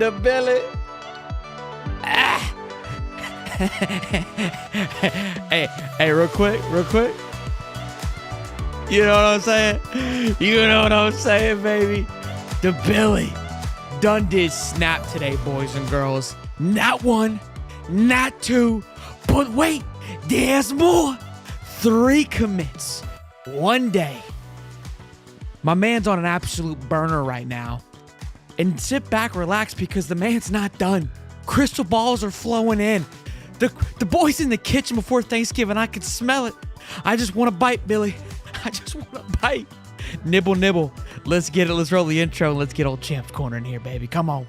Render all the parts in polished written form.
the Billy. Ah. hey, real quick. You know what I'm saying? Baby. The Billy done did snap today, boys and girls. Not one, not two, but wait, there's more. 3 commits. One day. My man's on an absolute burner right now. And sit back, relax, because the man's not done. Crystal balls are flowing in. The boys in the kitchen before Thanksgiving, I could smell it. I just want to bite, Billy. I just want to bite. Nibble, nibble. Let's get it. Let's roll the intro and let's get old Champ's Corner in here, baby. Come on.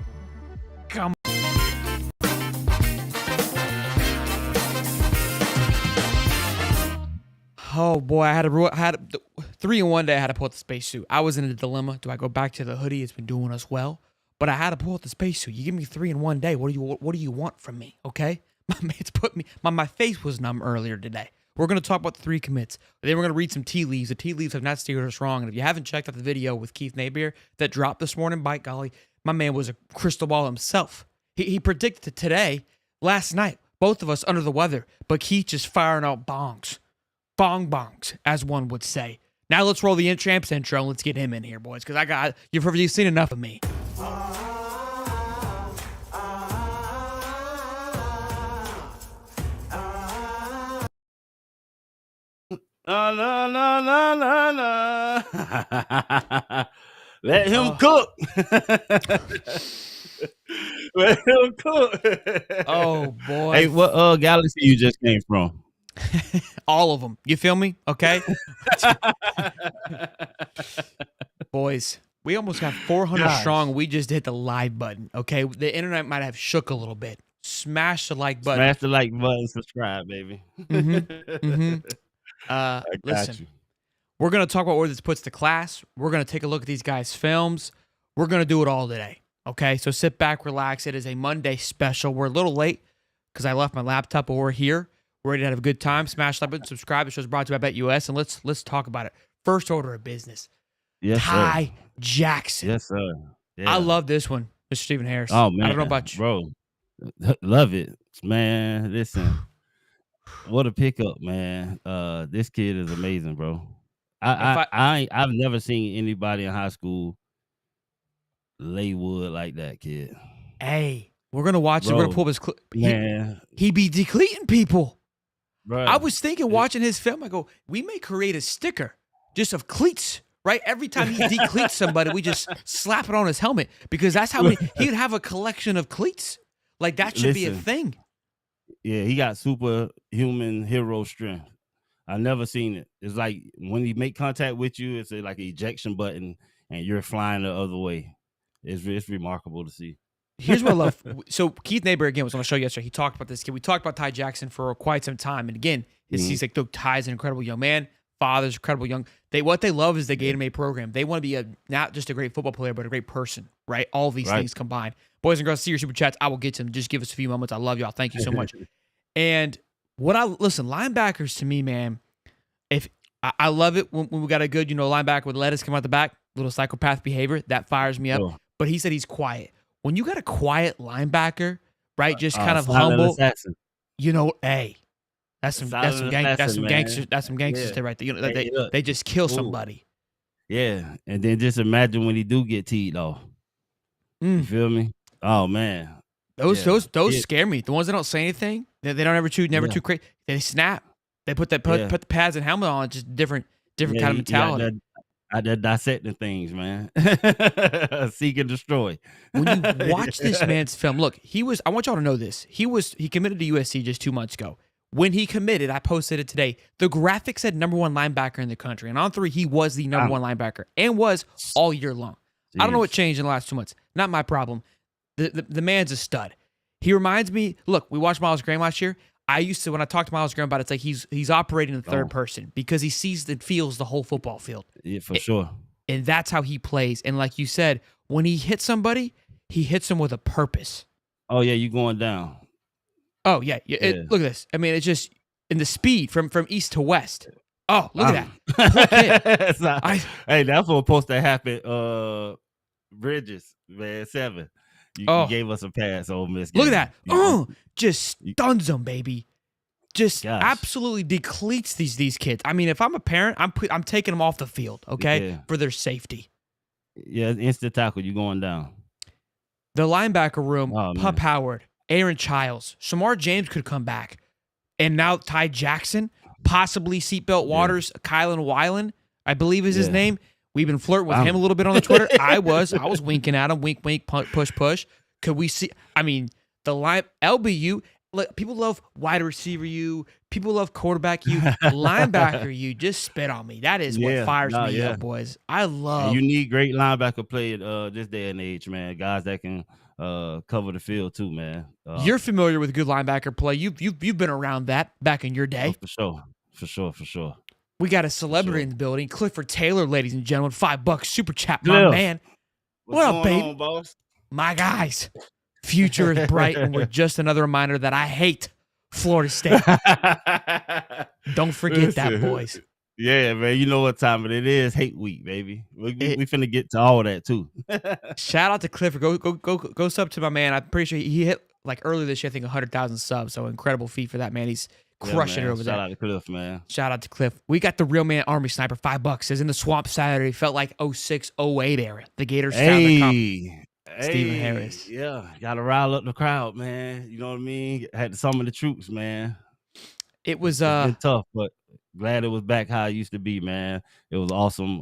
Oh boy, I had 3 in one day. I had to pull out the spacesuit. I was in a dilemma. Do I go back to the hoodie? It's been doing us well, but I had to pull out the spacesuit. You give me 3 in one day. What do you want from me? Okay, my man's put me. My face was numb earlier today. We're gonna talk about the 3 commits. Then we're gonna read some tea leaves. The tea leaves have not steered us wrong. And if you haven't checked out the video with Keith Napier that dropped this morning, by golly, my man was a crystal ball himself. He predicted today, last night, both of us under the weather, but Keith just firing out bongs. Bongs, as one would say. Now let's roll the Champs intro and let's get him in here, boys, because you've seen enough of me. Let him cook. Let him cook. Oh boy. Hey, what galaxy you just came from? All of them. You feel me? Okay. Boys, we almost got 400 strong. We just hit the live button. Okay. The internet might have shook a little bit. Smash the like button. Smash the like button. Subscribe, baby. Listen, we're going to talk about where this puts the class. We're going to take a look at these guys' films. We're going to do it all today. Okay. So sit back, relax. It is a Monday special. We're a little late because I left my laptop, but we're here. We're ready to have a good time. Smash that button, subscribe. The show's brought to you by BetUS, and let's talk about it. First order of business. Yes, Ty sir. Jackson. Yes, sir. Yeah. I love this one, Mr. Stephen Harris. Oh man, I don't know about you, bro. Love it, man. Listen, what a pickup, man. This kid is amazing, bro. I've never seen anybody in high school lay wood like that kid. Hey, we're gonna watch it. We're gonna pull his clip. Man, he be decleating people. Bro, I was thinking, watching his film, I go, we may create a sticker just of cleats, right? Every time he decleats somebody, we just slap it on his helmet, because that's how he'd have a collection of cleats. Like, that should be a thing. Yeah, he got superhuman hero strength. I never seen it. It's like when he make contact with you, it's like an ejection button, and you're flying the other way. It's remarkable to see. Here's what I love. So Keith Napier, again, was on the show yesterday. He talked about this kid. We talked about Ty Jackson for quite some time. And again, he's like, look, Ty's an incredible young man. Father's incredible young. What they love is the Gator program. They want to be not just a great football player, but a great person, right? All these things combined. Boys and girls, see your super chats. I will get to them. Just give us a few moments. I love y'all. Thank you so much. And listen, linebackers to me, man, if I love it when we got a good, linebacker with lettuce come out the back, little psychopath behavior, that fires me up. Oh. But he said he's quiet. When you got a quiet linebacker, right, just kind of humble, hey, that's some gangsters. That's some gangsters right there. They just kill somebody. Yeah, and then just imagine when he do get teed off. You feel me? Oh man, those scare me. The ones that don't say anything, they don't ever chew, too crazy. They snap. They put the pads and helmet on. Just different kind of mentality. I dissecting things, man. Seek and destroy. When you watch this man's film, look, I want y'all to know this. He committed to USC just 2 months ago. When he committed, I posted it today. The graphic said #1 linebacker in the country. And on 3, he was the #1 linebacker and was all year long. Jeez. I don't know what changed in the last 2 months. Not my problem. The man's a stud. He reminds me, look, we watched Miles Graham last year. When I talked to Miles Graham about it, it's like he's operating in third person because he sees and feels the whole football field. Yeah, for sure. And that's how he plays. And like you said, when he hits somebody, he hits them with a purpose. Oh, yeah, you going down. Oh, yeah. Look at this. I mean, it's just in the speed from east to west. Oh, look at that. Hey, that's what supposed to happen. Bridges, man, 7. You gave us a pass, Ole Miss. Look at that. Just you stuns them, baby. Just gosh. absolutely depletes these kids. I mean, if I'm a parent, I'm taking them off the field, okay, for their safety. Yeah, instant tackle. You going down. The linebacker room, Pup Howard, Aaron Childs, Shamar James could come back. And now Ty Jackson, possibly Seatbelt Waters, Kylan Weiland, I believe is his name. We've been flirting with him a little bit on the Twitter. I was winking at him, wink, wink, push, push. Could we see? I mean, the line LBU. People love wide receiver you. People love quarterback you. Linebacker you. Just spit on me. That is what fires me up, boys. I love. And you need great linebacker play this day and age, man. Guys that can cover the field too, man. You're familiar with good linebacker play. You've been around that back in your day. Oh, for sure. We got a celebrity in the building, Clifford Taylor, ladies and gentlemen. $5 super chat, my man. What up, baby? On, boss? My guys. Future is bright, and we're just another reminder that I hate Florida State. Don't forget that, boys. Yeah, man. You know what time it is? Hate week, baby. We finna get to all that too. Shout out to Clifford. Go sub to my man. I'm pretty sure he hit earlier this year, I think 100,000 subs. So incredible feat for that man. He's crushing it over there. Shout out to Cliff, man. Shout out to Cliff. We got the real man Army Sniper. $5 says in the swamp Saturday felt like 06, 08 era. The Gators found the comp. Stephen Harris. Yeah, gotta rile up the crowd, man. You know what I mean? Had to summon the troops, man. It was it's been tough, but glad it was back how it used to be, man. It was awesome,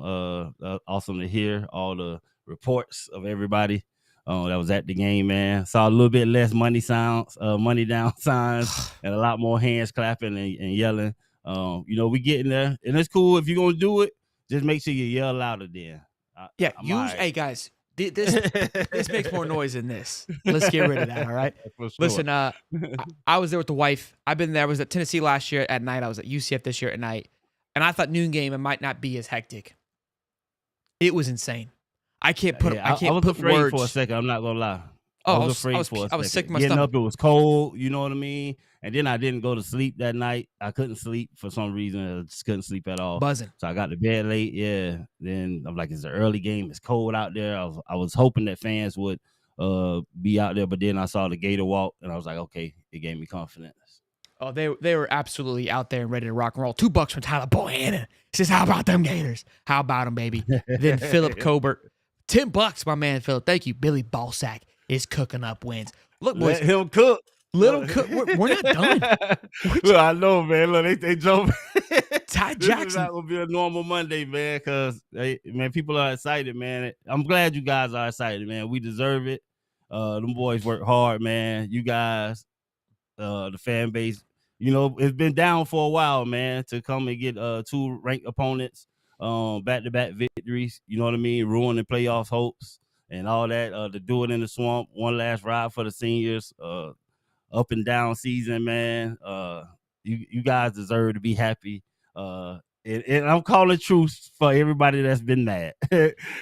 awesome to hear all the reports of everybody that was at the game, man. Saw a little bit less money down signs, and a lot more hands clapping and yelling. You know, we getting there, and it's cool if you're gonna do it. Just make sure you yell louder then. Hey guys. This makes more noise than this. Let's get rid of that, all right? Sure. Listen, I was there with the wife. I've been there. I was at Tennessee last year at night. I was at UCF this year at night. And I thought noon game, it might not be as hectic. It was insane. I can't put afraid words. For a second. I'm not going to lie. I was afraid for a second. I was sick to my Getting stomach. Up, it was cold. You know what I mean? And then I didn't go to sleep that night. I couldn't sleep for some reason. I just couldn't sleep at all. Buzzing. So I got to bed late. Yeah. Then I'm like, it's an early game. It's cold out there. I was hoping that fans would be out there, but then I saw the Gator walk, and I was like, okay, it gave me confidence. Oh, they were absolutely out there and ready to rock and roll. $2 from Tyler Bohannon. He says, how about them Gators? How about them, baby? Then Philip Colbert. $10, my man, Philip. Thank you. Billy Balsack is cooking up wins. Look, boys. Let him cook. Let him cook. We're not done. Look, I know, man. Look, they jump. Ty Jackson. This is not going to be a normal Monday, man, because, man, people are excited, man. I'm glad you guys are excited, man. We deserve it. Them boys work hard, man. You guys, the fan base, you know, it's been down for a while, man, to come and get 2 ranked opponents, back-to-back victories, you know what I mean, ruining playoff hopes and all that, to do it in the swamp, one last ride for the seniors, up and down season, man. You guys deserve to be happy. And I'm calling truce for everybody that's been mad.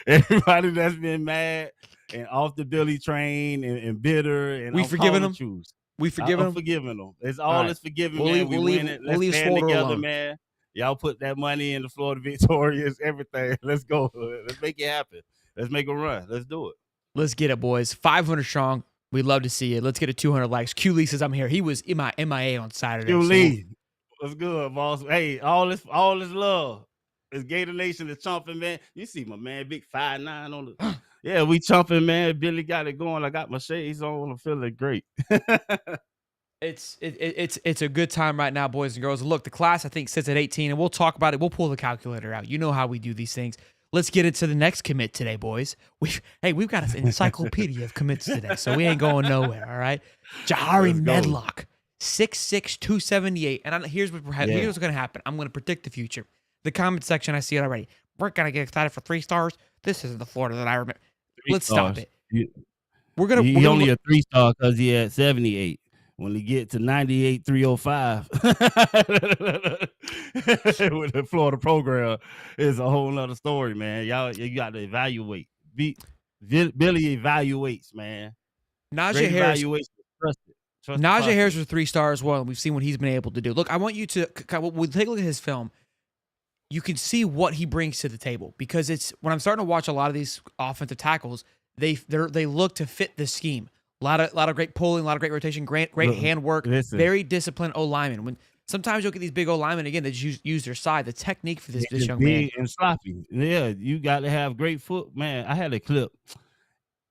Everybody that's been mad and off the Billy train and bitter. And we forgiving them? Truce. We forgiving them? I'm forgiving them. It's all is forgiven, man. We win it. Let's stand together, alone. Man. Y'all put that money in the Florida Victorious, everything. Let's go. Let's make it happen. Let's make a run. Let's do it. Let's get it, boys. 500 strong. We'd love to see it. Let's get to 200 likes. Q Lee says I'm here. He was in my MIA on Saturday. Q Lee. What's good, boss? Hey, all this love. It's Gator Nation is chomping, man. You see my man, big 5'9" on the. Yeah, we chomping, man. Billy got it going. I got my shades on. I'm feeling great. It's a good time right now, boys and girls. Look, the class I think sits at 18, and we'll talk about it. We'll pull the calculator out. You know how we do these things. Let's get into the next commit today, boys. We've got an encyclopedia of commits today, so we ain't going nowhere. All right, Jari Medlock, 6'6", 278, and here's what's going to happen. I'm going to predict the future. The comment section, I see it already. We're going to get excited for 3 stars. This isn't the Florida that I remember. Let's stop it. We're only a 3-star because he had 78. When he get to 98, 305 with the Florida program, is a whole nother story, man. You got to evaluate. Billy evaluates, man. Najee Harris. Najee Harris was 3-star as well, and we've seen what he's been able to do. Look, I want you to we'll take a look at his film. You can see what he brings to the table because it's when I'm starting to watch a lot of these offensive tackles, they look to fit the scheme. A lot of great pulling, a lot of great rotation, great handwork, very disciplined O lineman. When sometimes you'll get these big O linemen again that use their side. The technique for this young man big and sloppy. Yeah, you got to have great foot, man. I had a clip.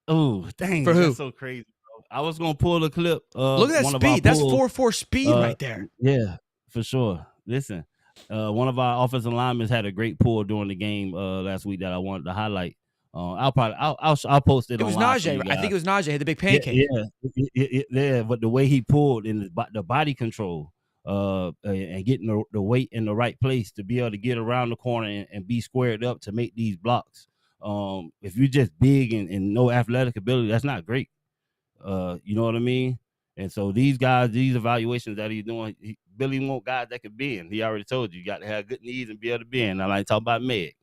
Oh, dang, for who? That's so crazy, bro. I was gonna pull a clip. Look at that speed. That's 4.4 speed right there. Yeah, for sure. Listen, one of our offensive linemen had a great pull during the game last week that I wanted to highlight. I'll post it. It was Najee. I think it was Najee. Had the big pancake. Yeah. But the way he pulled and the body control, and getting the weight in the right place to be able to get around the corner and be squared up to make these blocks. If you're just big and no athletic ability, that's not great. You know what I mean? And so these guys, these evaluations that he's doing, Billy want guys that can bend. He already told you got to have good knees and be able to bend. I like to talk about Meg.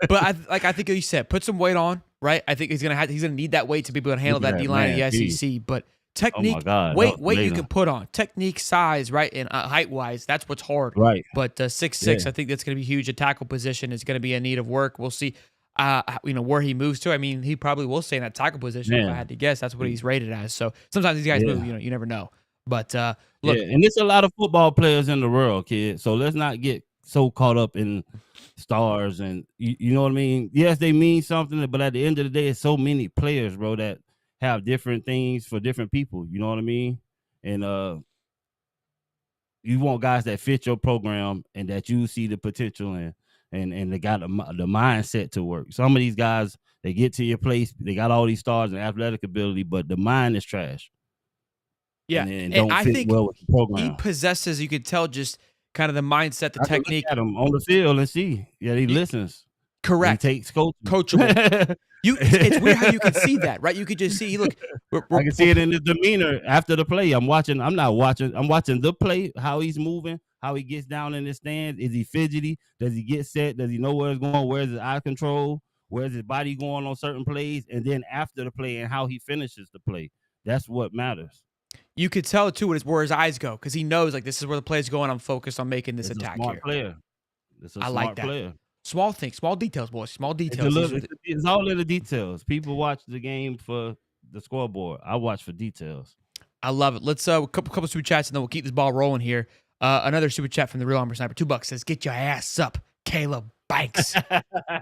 But I think you said, put some weight on, right? I think he's gonna need that weight to be able to handle that D line in the SEC. But technique, weight you can put on, technique, size, right, and height wise, that's what's hard, right? But 6'6", I think that's gonna be huge. A tackle position is gonna be in need of work. We'll see, where he moves to. I mean, he probably will stay in that tackle position. If I had to guess, that's what he's rated as. So sometimes these guys move. You never know. But look, and there's a lot of football players in the world, kid. So let's not get so caught up in stars and you know what I mean. Yes, they mean something, but at the end of the day, it's so many players, bro, that have different things for different people. You know what I mean? And you want guys that fit your program and that you see the potential and they got the mindset to work. Some of these guys, they get to your place, they got all these stars and athletic ability, but the mind is trash. Yeah, and don't I fit think well with the program. He possesses, you could tell, just kind of the mindset, the technique. Look at him on the field and see. Yeah, he listens. Correct. He takes coaching. Coachable. It's weird how you can see that, right? You could just see. Look, I can see it in his demeanor after the play. I'm watching the play, how he's moving, how he gets down in the stand. Is he fidgety? Does he get set? Does he know where it's going? Where's his eye control? Where's his body going on certain plays? And then after the play and how he finishes the play. That's what matters. You could tell too where his eyes go, because he knows, like, this is where the play's going. I'm focused on making this attack smart here. Player. I like that. Player. Small things, small details, boys. Small details. It's all in the details. People watch the game for the scoreboard. I watch for details. I love it. Let's a couple super chats and then we'll keep this ball rolling here. Another super chat from the Real Armor Sniper. $2 says, "Get your ass up, Caleb Banks."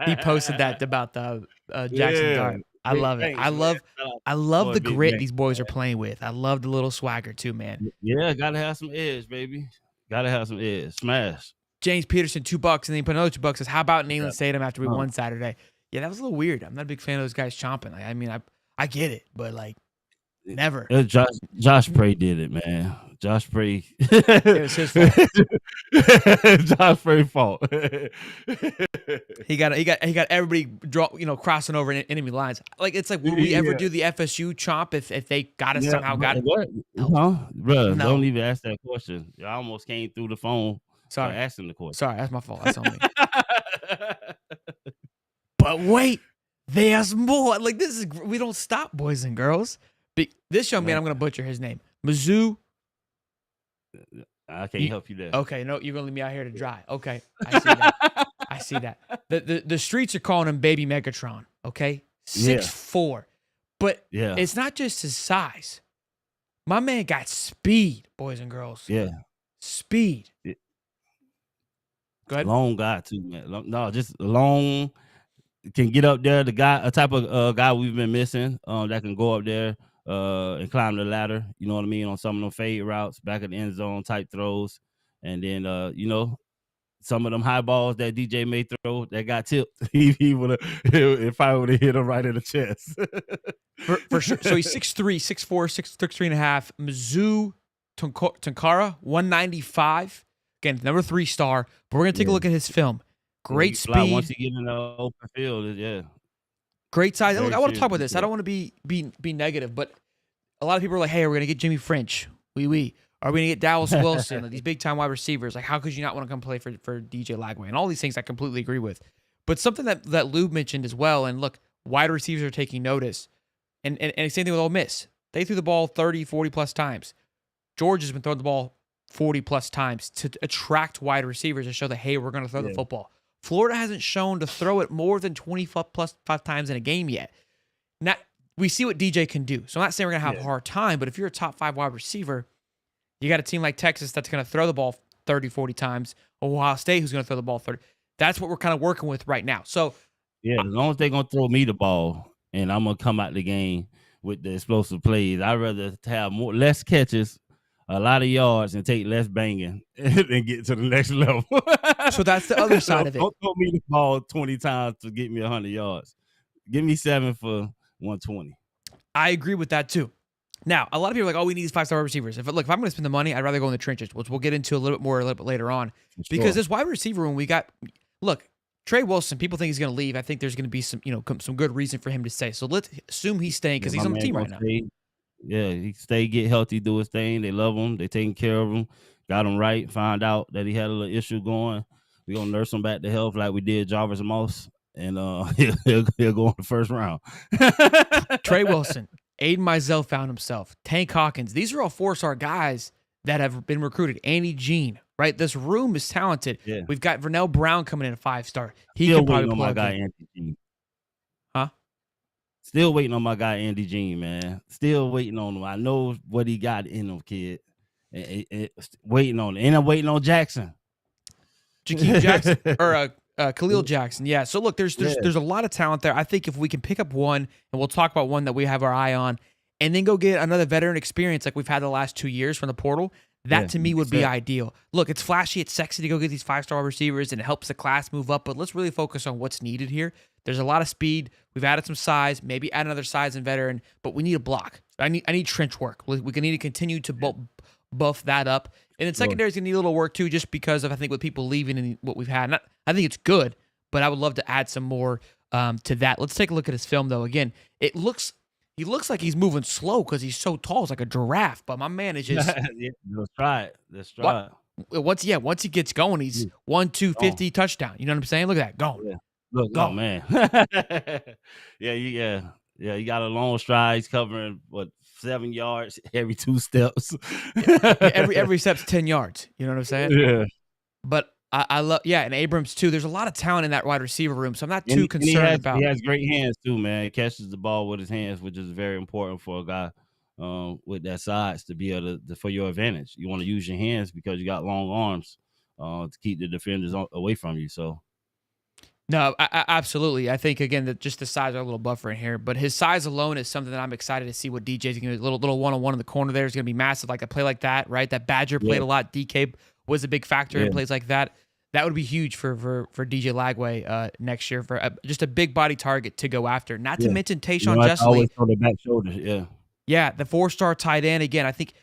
He posted that about the Jackson Dart. I love it. I love the grit these boys are playing with. I love the little swagger too, man. Yeah, gotta have some edge, baby. Gotta have some edge. Smash. James Peterson, $2, and then he put another $2. Says, "How about Nayland Stadium after we won Saturday?" Yeah, that was a little weird. I'm not a big fan of those guys chomping. Like, I mean, I get it, but like, never. Josh Prey did it, man. Josh Prey. It was his fault. Josh Prey fault. He got everybody crossing over in enemy lines. Like, it's like, will we ever do the FSU chomp if they got us somehow? Got it? No. Bro, don't even ask that question. I almost came through the phone. Sorry, asking the question. Sorry, that's my fault. That's on me. But wait, there's more. Like, we don't stop, boys and girls. This young man, I'm gonna butcher his name. Mizzou. I can't help you there. Okay, no, you're gonna leave me out here to dry. Okay, I see that. I see that. The streets are calling him Baby Megatron. Okay, 6'4", but it's not just his size. My man got speed, boys and girls. Yeah, speed. Go ahead. Long guy too, man. Just long. Can get up there. A type of guy we've been missing. That can go up there and climb the ladder. You know what I mean? On some of them fade routes, back of the end zone type throws, and then some of them high balls that DJ may throw that got tipped. He would have if I would have hit him right in the chest. for sure. So he's 6'3", 6'4", 6'3.5". Mizzou Tunkara, 195. Again, number 3 star. But we're gonna take a look at his film. Great speed. Once you get in the open field, great size. Look, I want to talk about this. I don't want to be negative, but a lot of people are like, "Hey, we're gonna get Jimmy French. Oui. Are we gonna get Dallas Wilson? Like, these big time wide receivers. Like, how could you not want to come play for DJ Lagway?" And all these things I completely agree with. But something that Lou mentioned as well, and look, wide receivers are taking notice. And same thing with Ole Miss. They threw the ball 30, 40 plus times. George has been throwing the ball 40 plus times to attract wide receivers to show that, hey, we're going to throw the football. Florida hasn't shown to throw it more than 25 times in a game yet. Now, we see what DJ can do. So I'm not saying we're going to have a hard time, but if you're a top 5 wide receiver, you got a team like Texas that's going to throw the ball 30, 40 times, or Ohio State who's going to throw the ball 30. That's what we're kind of working with right now. So, yeah, as long as they're going to throw me the ball and I'm going to come out the game with the explosive plays, I'd rather have less catches, a lot of yards, and take less banging and get to the next level. So that's the other side of it. Don't throw me the ball 20 times to get me 100 yards. Give me 7 for 120. I agree with that too. Now, a lot of people are like, oh, we need these 5-star wide receivers. If I'm going to spend the money, I'd rather go in the trenches, which we'll get into a little bit later on. Because this wide receiver room we got, look, Trey Wilson, people think he's going to leave. I think there's going to be some good reason for him to stay. So let's assume he's staying because he's on the team right now. Yeah, he stay, get healthy, do his thing. They love him. They taking care of him. Got him right. Found out that he had a little issue going. We're going to nurse him back to health like we did Jarvis Moss. And he'll go in the first round. Trey Wilson, Aiden Mizell found himself. Tank Hawkins. These are all 4-star guys that have been recruited. Andy Jean, right? This room is talented. Yeah. We've got Vernell Brown coming in a 5-star. He Still can probably waiting on my plug guy in. Andy Jean. Huh? Still waiting on my guy Andy Jean, man. Still waiting on him. I know what he got in him, kid. Waiting on it. And I'm waiting on Jackson. Jakeem Jackson or Khalil Jackson. Yeah. So look, there's a lot of talent there. I think if we can pick up one, and we'll talk about one that we have our eye on, and then go get another veteran experience like we've had the last 2 years from the portal, that to me would be ideal. Look, it's flashy, it's sexy to go get these 5-star receivers, and it helps the class move up, but let's really focus on what's needed here. There's a lot of speed. We've added some size, maybe add another size and veteran, but we need a block. I need trench work. We need to continue to buff that up. And then secondary is going to need a little work too, just because of, I think, with people leaving and what we've had. I think it's good, but I would love to add some more to that. Let's take a look at his film, though. Again, he looks like he's moving slow because he's so tall. It's like a giraffe, but my man is just... Let's try it. Let's try it. Once he gets going, he's 1-2-50 touchdown. You know what I'm saying? Look at that. Going. Yeah. Look, oh, man. Yeah. You got a long stride. He's covering, 7 yards every 2 steps. Every step's 10 yards. You know what I'm saying? Yeah. But I love, and Abrams too. There's a lot of talent in that wide receiver room, so I'm not too concerned about. He has great hands too, man. He catches the ball with his hands, which is very important for a guy with that size to be able to for your advantage. You want to use your hands because you got long arms to keep the defenders away from you. So. No, absolutely. I think, again, that just the size are a little buffer in here. But his size alone is something that I'm excited to see what DJ's going to do. A little one-on-one in the corner there is going to be massive. Like a play like that, right? That Badger played a lot. DK was a big factor in plays like that. That would be huge for DJ Lagway next year for just a big body target to go after. Not to mention Tayshawn Jessley. Always on the back shoulder, Yeah, the 4-star tight end. Again, I think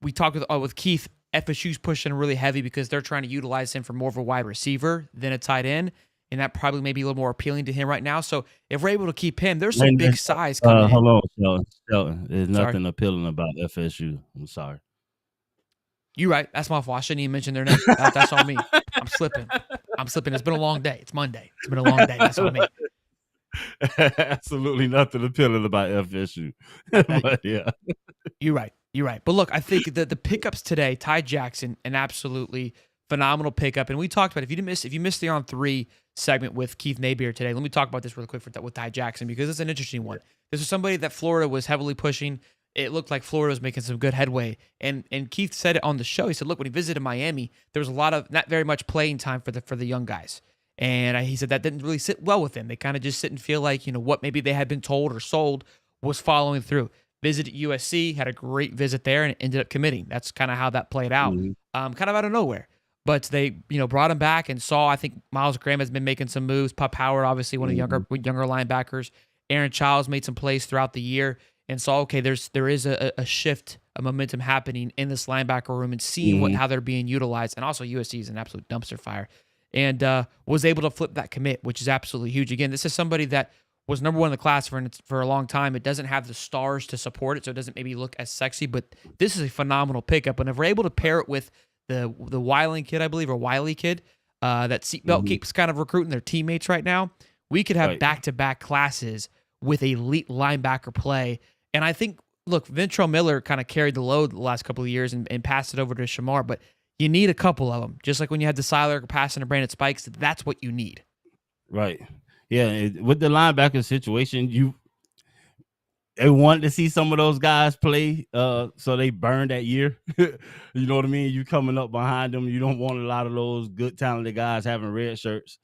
we talked with Keith. FSU's pushing really heavy because they're trying to utilize him for more of a wide receiver than a tight end. And that probably may be a little more appealing to him right now. So if we're able to keep him, there's some big size coming in. Hold on, Shelton. There's nothing appealing about FSU. I'm sorry. You're right. That's my fault. I shouldn't even mention their name. That's on me. I'm slipping. It's been a long day. It's Monday. It's been a long day. That's on me. Absolutely nothing appealing about FSU. But yeah. You're right. But look, I think that the pickups today, Ty Jackson, an absolutely phenomenal pickup. And we talked about, if you missed the On 3 segment with Keith Napier today, let me talk about this really quick with Ty Jackson, because it's an interesting one. This is somebody that Florida was heavily pushing. It looked like Florida was making some good headway. And Keith said it on the show. He said, look, when he visited Miami, there was a lot of not very much playing time for the young guys. And he said that didn't really sit well with them. They kind of just didn't feel like, what maybe they had been told or sold was following through. Visited USC, had a great visit there, and ended up committing. That's kind of how that played out, kind of out of nowhere. But they, brought him back and saw, I think Miles Graham has been making some moves. Pup Howard, obviously one of the younger linebackers. Aaron Childs made some plays throughout the year and saw, okay, there is a shift, a momentum happening in this linebacker room, and seeing how they're being utilized. And also USC is an absolute dumpster fire. And was able to flip that commit, which is absolutely huge. Again, this is somebody that was number 1 in the class for a long time. It doesn't have the stars to support it, so it doesn't maybe look as sexy, but this is a phenomenal pickup. And if we're able to pair it with the Wiling kid, I believe, or Wiley kid, that Seatbelt keeps kind of recruiting their teammates right now, we could have back-to-back classes with elite linebacker play. And I think, look, Ventrell Miller kind of carried the load the last couple of years and passed it over to Shamar, but you need a couple of them. Just like when you had the Siler passing to Brandon Spikes, that's what you need. Right. Yeah, with the linebacker situation, they wanted to see some of those guys play, so they burned that year. You know what I mean? You coming up behind them, you don't want a lot of those good, talented guys having red shirts,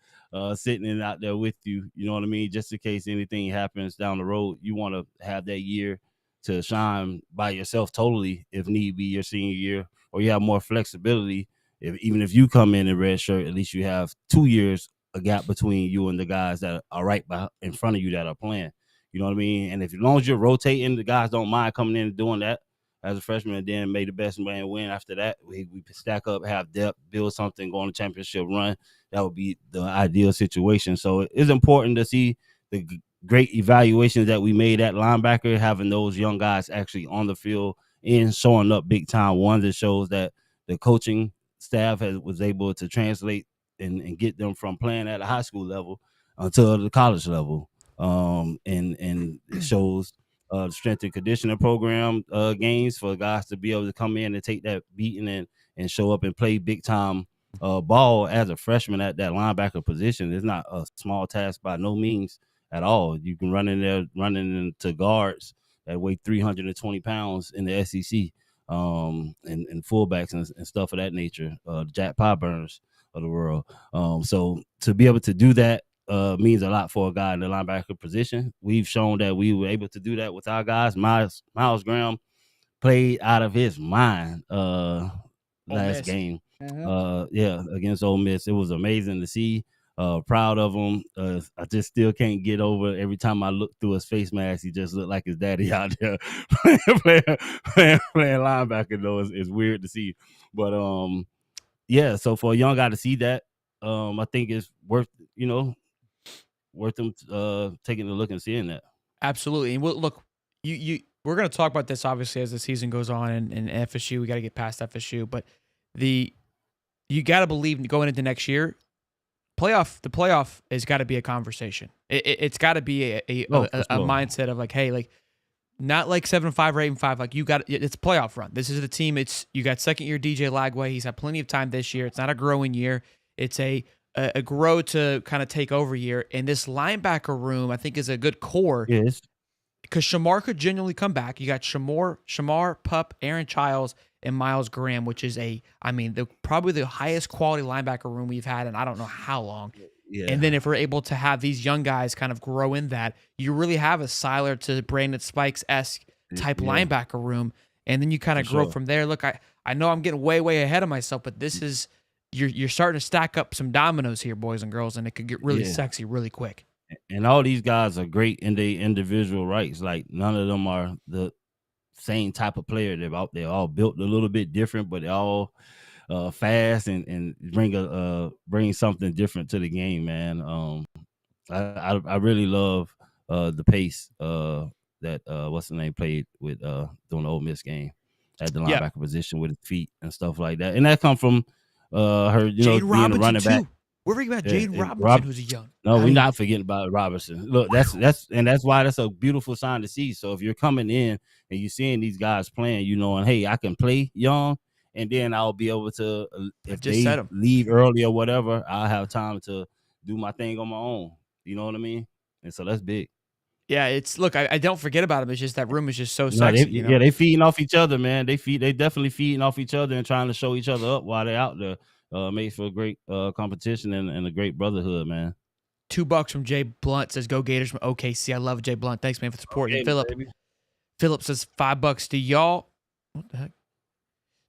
sitting in out there with you. You know what I mean? Just in case anything happens down the road, you want to have that year to shine by yourself totally, if need be, your senior year, or you have more flexibility. Even if you come in red shirt, at least you have 2 years a gap between you and the guys that are right in front of you that are playing. You know what I mean? And as long as you're rotating, the guys don't mind coming in and doing that as a freshman, and then make the best man win after that. We stack up, have depth, build something, go on a championship run. That would be the ideal situation. So it's important to see the great evaluations that we made at linebacker, having those young guys actually on the field and showing up big time. One that shows that the coaching staff was able to translate and get them from playing at a high school level until the college level. And it shows the strength and conditioning program gains for guys to be able to come in and take that beating and show up and play big time ball as a freshman at that linebacker position. It's not a small task by no means at all. You can run in there running into guards that weigh 320 pounds in the SEC, and fullbacks and stuff of that nature, Jack Pyburns of the world. So to be able to do that means a lot for a guy in the linebacker position. We've shown that we were able to do that with our guys. Miles Graham played out of his mind last game. Against Ole Miss. It was amazing to see. Proud of him. I just still can't get over it. Every time I look through his face mask, he just looked like his daddy out there playing linebacker. Though it's weird to see, but so for a young guy to see that, I think it's worth them taking a look and seeing that. Absolutely. And look, we're going to talk about this obviously as the season goes on, and FSU. We got to get past FSU, but you got to believe going into next year, the playoff has got to be a conversation. It's got to be a mindset of like, hey, like not like 7-5 or 8-5. Like it's a playoff run. This is the team. You got second year DJ Lagway. He's had plenty of time this year. It's not a growing year. It's a grow to kind of take over year. And this linebacker room, I think, is a good core. Yes. Because Shamar could genuinely come back. You got Shamar, Pup, Aaron Childs, and Miles Graham, which is probably the highest quality linebacker room we've had in I don't know how long. Yeah. And then if we're able to have these young guys kind of grow in that, you really have a Seiler to Brandon Spikes-esque type linebacker room. And then you kind of grow from there. Look, I know I'm getting way, way ahead of myself, but this is you're starting to stack up some dominoes here, boys and girls, and it could get really sexy really quick. And all these guys are great in their individual rights. Like none of them are the same type of player. They're all built a little bit different, but they're all fast and bring something different to the game, man. I really love the pace that what's the name played with during the Ole Miss game at the linebacker position with his feet and stuff like that. And that come from her, being a running back. We're forgetting about Jaden Robinson, who's a young. No, we're not forgetting about Robinson. Look, that's why that's a beautiful sign to see. So if you're coming in and you're seeing these guys playing, and hey, I can play young, and then I'll be able to, if they leave early or whatever, I'll have time to do my thing on my own. You know what I mean? And so that's big. Yeah, I don't forget about them. It's just that room is just so sexy. Yeah, they feeding off each other, man. They definitely feeding off each other and trying to show each other up while they're out there. Makes for a great competition and a great brotherhood, man. $2 from Jay Blunt says, "Go Gators from OKC." I love Jay Blunt. Thanks, man, for supporting. Philip says, $5. Do y'all? What the heck?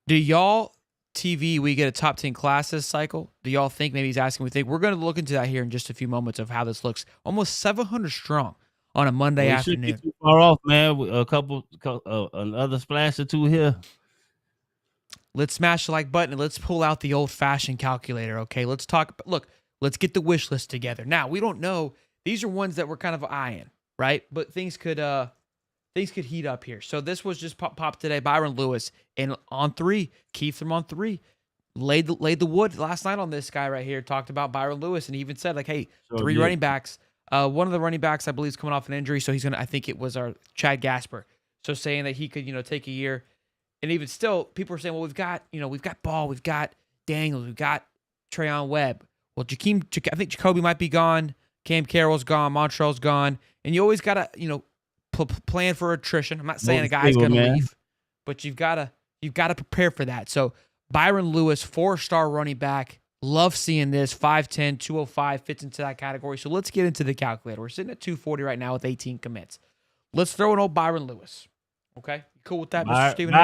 Do y'all TV? We get a top 10 classes cycle. Do y'all think? Maybe he's asking. We think we're going to look into that here in just a few moments of how this looks. Almost 700 strong on a Monday afternoon. Shouldn't be too far off, man. A couple another splash or two here. Let's smash the like button and let's pull out the old-fashioned calculator, okay? Let's talk. Look, let's get the wish list together. Now, we don't know. These are ones that we're kind of eyeing, right? But things could heat up here. So this was just popped today. Byron Lewis, and on 3, Keith from on 3 laid the wood last night on this guy right here. Talked about Byron Lewis, and he even said, like, hey, 3 running backs. One of the running backs, I believe, is coming off an injury, so he's gonna. I think it was our Chad Gasper. So saying that he could, take a year. And even still, people are saying, well, we've got Ball, we've got Daniels, we've got Trayon Webb. Well, I think Jacoby might be gone. Cam Carroll's gone, Montreal's gone, and you always gotta plan for attrition. I'm not saying a guy's gonna leave, but you've gotta prepare for that. So Byron Lewis, 4-star running back. Love seeing this. 5'10", 205 fits into that category. So let's get into the calculator. We're sitting at 240 right now with 18 commits. Let's throw in old Byron Lewis. Okay? You cool with that, Mr. Stephen?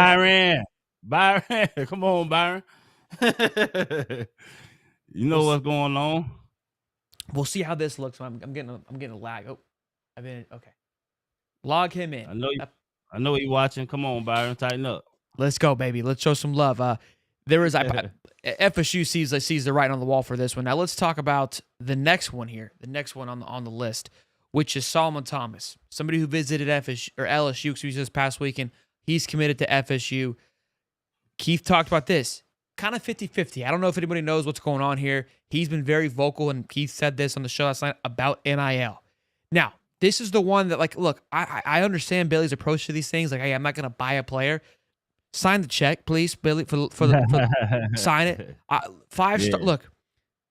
Byron. Come on, Byron. You know what's going on. We'll see how this looks. I'm getting a lag. Oh, okay. Log him in. I know you watching. Come on, Byron. Tighten up. Let's go, baby. Let's show some love. There is FSU sees the writing on the wall for this one. Now let's talk about the next one here. The next one on the list, which is Solomon Thomas, somebody who visited FSU or LSU this past weekend. He's committed to FSU. Keith talked about this, kind of 50-50. I don't know if anybody knows what's going on here. He's been very vocal, and Keith said this on the show last night about NIL. Now, this is the one that, like, look, I understand Bailey's approach to these things. Like, hey, I'm not going to buy a player. Sign the check, please, Billy, for sign it. 5-star. Look,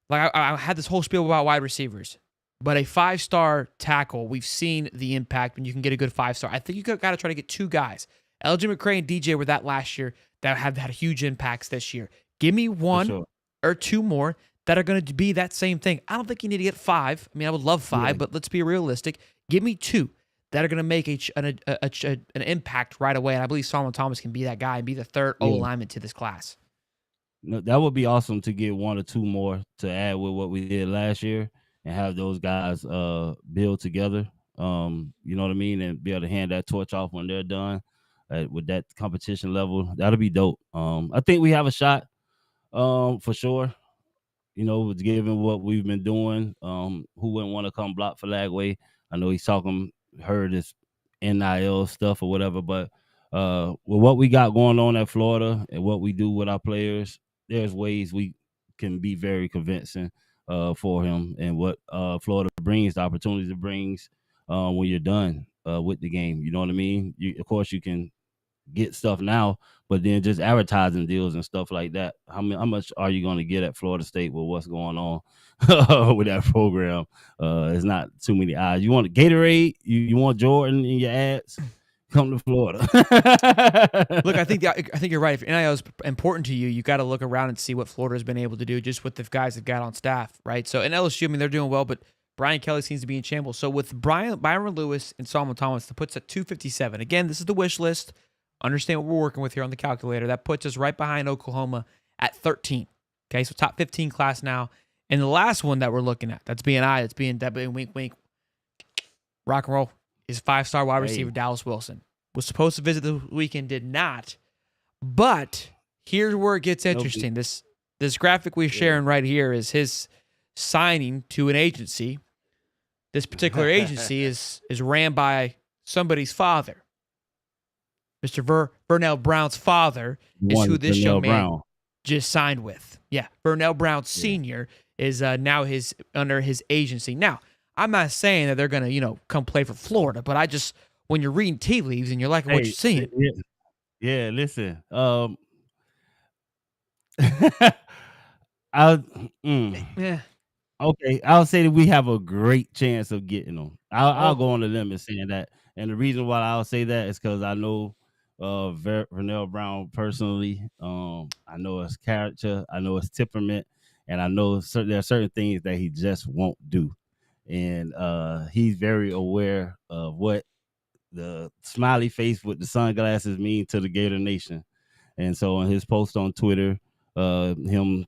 like I had this whole spiel about wide receivers, but a 5-star tackle, we've seen the impact when you can get a good 5-star. I think you got to try to get 2 guys. LJ McCray and DJ were that last year that have had huge impacts this year. Give me 1 or 2 more that are going to be that same thing. I don't think you need to get 5. I mean, I would love 5, but let's be realistic. Give me 2 that are going to make an impact right away. And I believe Solomon Thomas can be that guy and be the third O-lineman to this class. No, that would be awesome to get 1 or 2 more to add with what we did last year and have those guys build together. You know what I mean? And be able to hand that torch off when they're done with that competition level. That'll be dope. I think we have a shot for sure. You know, given what we've been doing, who wouldn't want to come block for Lagway? I know he's heard this NIL stuff or whatever, but with what we got going on at Florida and what we do with our players, there's ways we can be very convincing for him and what Florida brings, the opportunities it brings when you're done with the game. You know what I mean? Of course, you can get stuff now, but then just advertising deals and stuff like that. How much are you going to get at Florida State with what's going on with that program? It's not too many eyes. You want a Gatorade? You want Jordan in your ads? Come to Florida. Look, I think you're right. If NIL is important to you, you got to look around and see what Florida has been able to do just with the guys they've got on staff, right? So in LSU, I mean, they're doing well, but Brian Kelly seems to be in shambles. So with Byron Lewis and Solomon Thomas, that puts at 257. Again, this is the wish list. Understand what we're working with here on the calculator. That puts us right behind Oklahoma at 13. Okay, so top 15 class now. And the last one that we're looking at, that's BNI, that's being wink, wink, rock and roll, is 5-star wide receiver Dallas Wilson. Was supposed to visit the weekend, did not. But here's where it gets interesting. This graphic we're sharing right here is his signing to an agency. This particular agency is ran by somebody's father. Mr. Vernell Brown's father is who this young man just signed with. Yeah, Vernell Brown Sr. is now under his agency. Now, I'm not saying that they're going to, come play for Florida, but when you're reading tea leaves and you're liking what you're seeing. Yeah, listen. Okay, I'll say that we have a great chance of getting them. I'll go on the limb and saying that. And the reason why I'll say that is because I know Vernell Brown personally. I know his character, I know his temperament, and I know there are certain things that he just won't do. And he's very aware of what the smiley face with the sunglasses mean to the Gator Nation. And so on his post on Twitter, him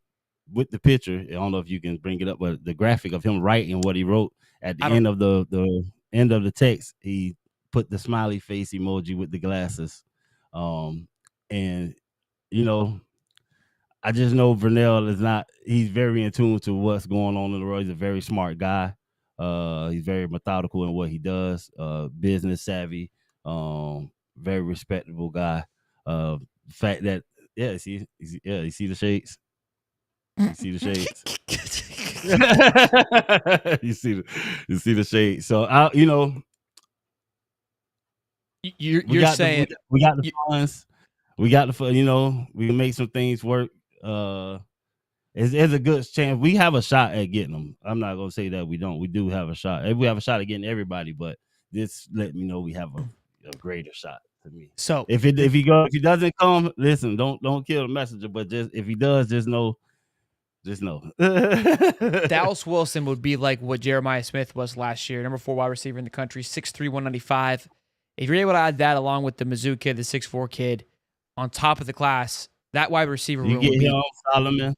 with the picture, I don't know if you can bring it up, but the graphic of him writing what he wrote at the end of the end of the text, he put the smiley face emoji with the glasses. And I just know Vernell he's very in tune to what's going on in the world. He's a very smart guy. He's very methodical in what he does, business savvy, very respectable guy. The fact that you see the shades. You see the shades. you see the shades. So you're saying we got the funds. We got we can make some things work. it's a good chance. We have a shot at getting them. I'm not gonna say that we don't. We do have a shot. We have a shot at getting everybody, but this let me know we have a greater shot to me. So if he doesn't come, listen, don't kill the messenger. But just if he does, just know. Dallas Wilson would be like what Jeremiah Smith was last year, number 4 wide receiver in the country, 6'3", 195. If you're able to add that along with the Mizzou kid, the 6'4" kid, on top of the class, that wide receiver room you would get be. him, Solomon.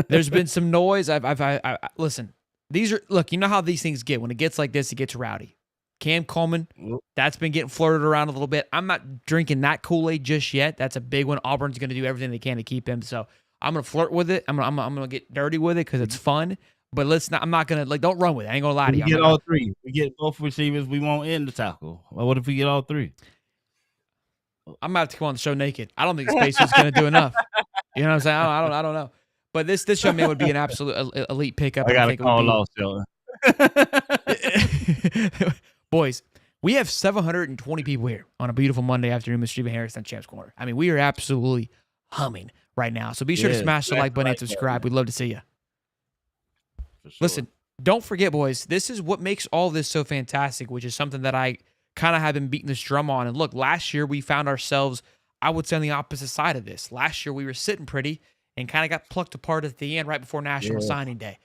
There's been some noise. I listen. These are look. You know how these things get when it gets like this. It gets rowdy. Cam Coleman, that's been getting flirted around a little bit. I'm not drinking that Kool-Aid just yet. That's a big one. Auburn's going to do everything they can to keep him. So I'm gonna flirt with it. I'm gonna get dirty with it because it's fun. But I'm not gonna don't run with it. I ain't gonna lie to you. We get all three. We get both receivers. We won't end the tackle. Well, what if we get all three? I'm about to come on the show naked. I don't think Space is gonna do enough. You know what I'm saying? I don't know. But this young man would be an absolute elite pickup. I gotta call off, Sheldon. Boys, we have 720 people here on a beautiful Monday afternoon with Stephen Harris on Champs Corner. I mean, we are absolutely humming right now. So be sure to smash the like button and subscribe. We'd love to see you. Sure. Listen, don't forget, boys, this is what makes all this so fantastic, which is something that I kind of have been beating this drum on. And look, last year we found ourselves, I would say, on the opposite side of this. Last year we were sitting pretty and kind of got plucked apart at the end right before National Signing Day.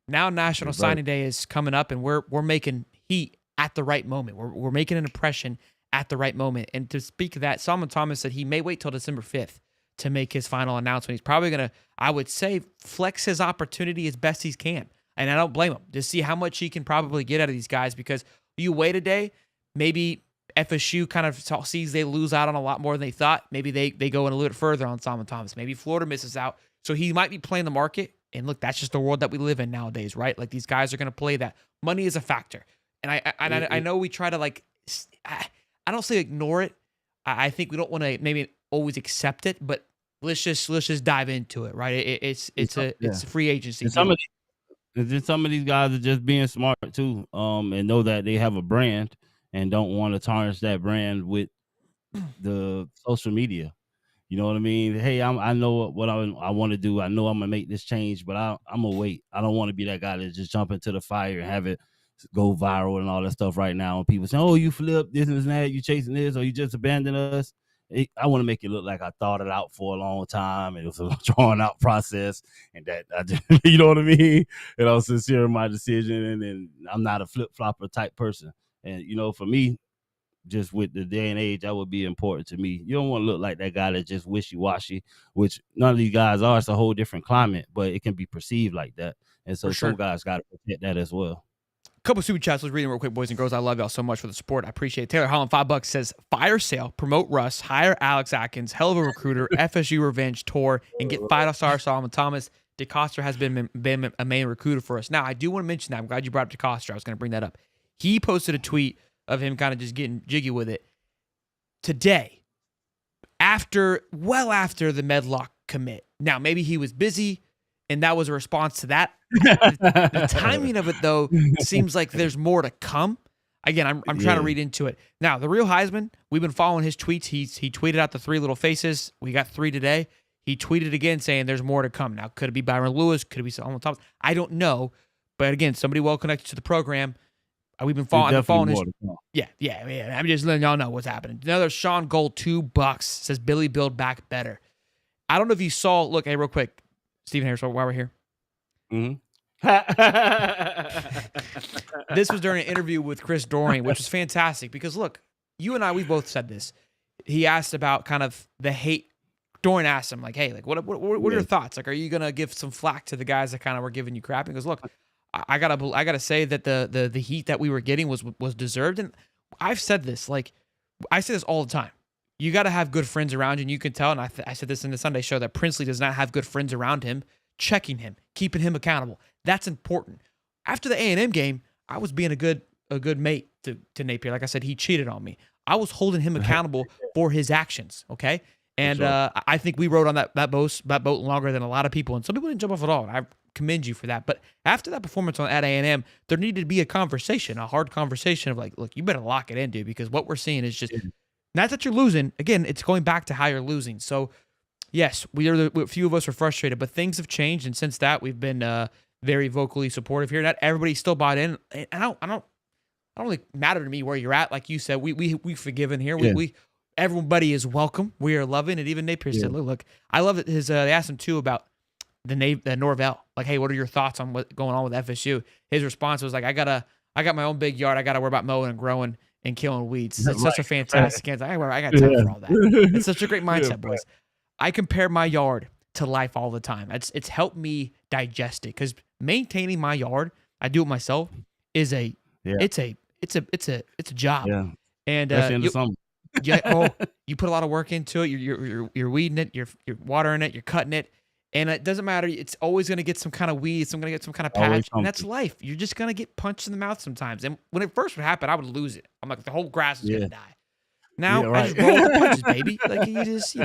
Now National Signing Day is coming up, and we're making heat at the right moment. We're making an impression at the right moment. And to speak of that, Solomon Thomas said he may wait till December 5th to make his final announcement. He's probably going to, I would say, flex his opportunity as best he can. And I don't blame him, to see how much he can probably get out of these guys, because you wait a day, maybe FSU kind of sees they lose out on a lot more than they thought. Maybe they go in a little bit further on Solomon Thomas. Maybe Florida misses out. So he might be playing the market. And look, that's just the world that we live in nowadays, right? Like, these guys are going to play that. Money is a factor. And I know we try to, I don't say ignore it. I think we don't want to maybe always accept it, but let's just dive into it, right? It's a free agency. Some of these guys are just being smart too, and know that they have a brand and don't want to tarnish that brand with the social media. You know what I mean? Hey, I know what I want to do. I know I'm gonna make this change, but I'm gonna wait. I don't want to be that guy that just jump into the fire and have it go viral and all that stuff right now. And people say, "Oh, you flipped this and that. You chasing this, or you just abandoned us." I want to make it look like I thought it out for a long time. It was a drawn out process, and that I just, you know what I mean? And I was sincere in my decision, and I'm not a flip flopper type person. And for me, just with the day and age, that would be important to me. You don't want to look like that guy that just wishy-washy, which none of these guys are. It's a whole different climate, but it can be perceived like that. And so some guys got to protect that as well. Couple super chats. Let's read them real quick, boys and girls. I love y'all so much for the support. I appreciate it. Taylor Holland, $5 says, fire sale, promote Russ, hire Alex Atkins, hell of a recruiter, FSU revenge tour, and get 5-star Solomon Thomas. DeCoster has been a main recruiter for us. Now, I do want to mention that. I'm glad you brought up DeCoster. I was going to bring that up. He posted a tweet of him kind of just getting jiggy with it today, well after the Medlock commit. Now, maybe he was busy, and that was a response to that. The timing of it, though, seems like there's more to come. Again, I'm trying to read into it. Now, the real Heisman, we've been following his tweets. He tweeted out the 3 little faces. We got 3 today. He tweeted again saying there's more to come. Now, could it be Byron Lewis? Could it be Solomon Thomas? I don't know. But again, somebody well connected to the program. We've been following his. Yeah. I'm just letting y'all know what's happening. Another Sean Gold, $2 says Billy Build Back Better. I don't know if you saw. Look, hey, real quick, Stephen Harris, while we're here. Mm-hmm. This was during an interview with Chris Doring, which was fantastic because look, you and I, we both said this. He asked about kind of the hate. Doring asked him like, "Hey, like, what are your thoughts? Like, are you gonna give some flack to the guys that kind of were giving you crap?" He goes, "Look, I gotta say that the heat that we were getting was deserved." And I've said this, like, I say this all the time. You got to have good friends around you, and you can tell. And I said this in the Sunday show that Princely does not have good friends around him, checking him, keeping him accountable. That's important. After the A&M game, I was being a good mate to Napier. Like I said, he cheated on me. I was holding him accountable for his actions. Okay. And I think we rode on that boat longer than a lot of people, and some people didn't jump off at all. And I commend you for that. But after that performance at A&M, there needed to be a conversation, a hard conversation of like, look, you better lock it in, dude, because what we're seeing is just not that you're losing. Again, it's going back to how you're losing. So yes, a few of us were frustrated, but things have changed, and since that, we've been very vocally supportive here. Not everybody's still bought in. And I don't really matter to me where you're at. Like you said, we forgiven here. Yeah. We everybody is welcome. We are loving it. Even Napier said, look, I love it. They asked him too about the Norvell. Like, hey, what are your thoughts on what's going on with FSU? His response was like, I got my own big yard. I got to worry about mowing and growing and killing weeds. It's such a fantastic answer. I got time for all that. It's such a great mindset, boys. I compare my yard to life all the time. It's helped me digest it because maintaining my yard, I do it myself, is it's a job. Yeah. And you put a lot of work into it. You're weeding it, you're watering it, you're cutting it. And it doesn't matter. It's always going to get some kind of weed. Some going to get some kind of patch. And that's life. You're just going to get punched in the mouth sometimes. And when it first would happen, I would lose it. I'm like, the whole grass is going to die. Now, I just roll with the punches, baby. Like, you just,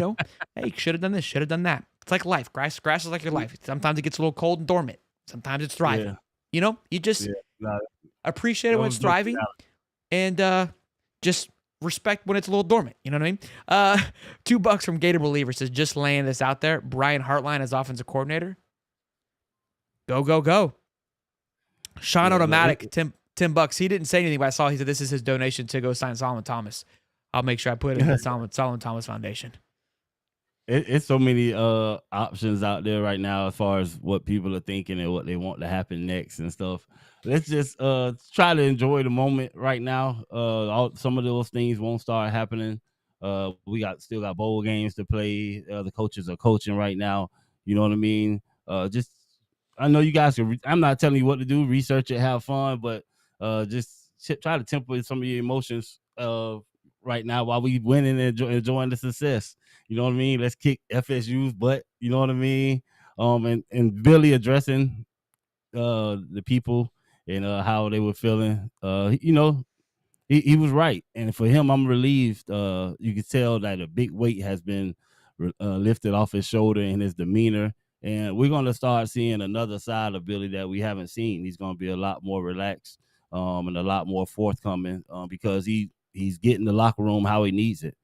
hey, should have done this, should have done that. It's like life. Grass is like your life. Sometimes it gets a little cold and dormant. Sometimes it's thriving. You just appreciate it when it's thriving. And just respect when it's a little dormant. You know what I mean? $2 from Gator Believer says, just laying this out there. Brian Hartline as offensive coordinator. Go, go, go. Sean Automatic, $10. He didn't say anything, but I saw he said this is his donation to go sign Solomon Thomas. I'll make sure I put it in the Solomon Thomas Foundation. It's so many options out there right now as far as what people are thinking and what they want to happen next and stuff. Let's just try to enjoy the moment right now. Some of those things won't start happening. We still got bowl games to play. The coaches are coaching right now. You know what I mean? I know you guys can. I'm not telling you what to do. Research it, have fun, but just try to temper some of your emotions right now while we winning and enjoying the success. You know what I mean? Let's kick FSU's butt. You know what I mean? And Billy addressing the people and how they were feeling. He was right, and for him, I'm relieved. You can tell that a big weight has been lifted off his shoulder and his demeanor, and we're going to start seeing another side of Billy that we haven't seen. He's going to be a lot more relaxed and a lot more forthcoming because he's getting the locker room how he needs it.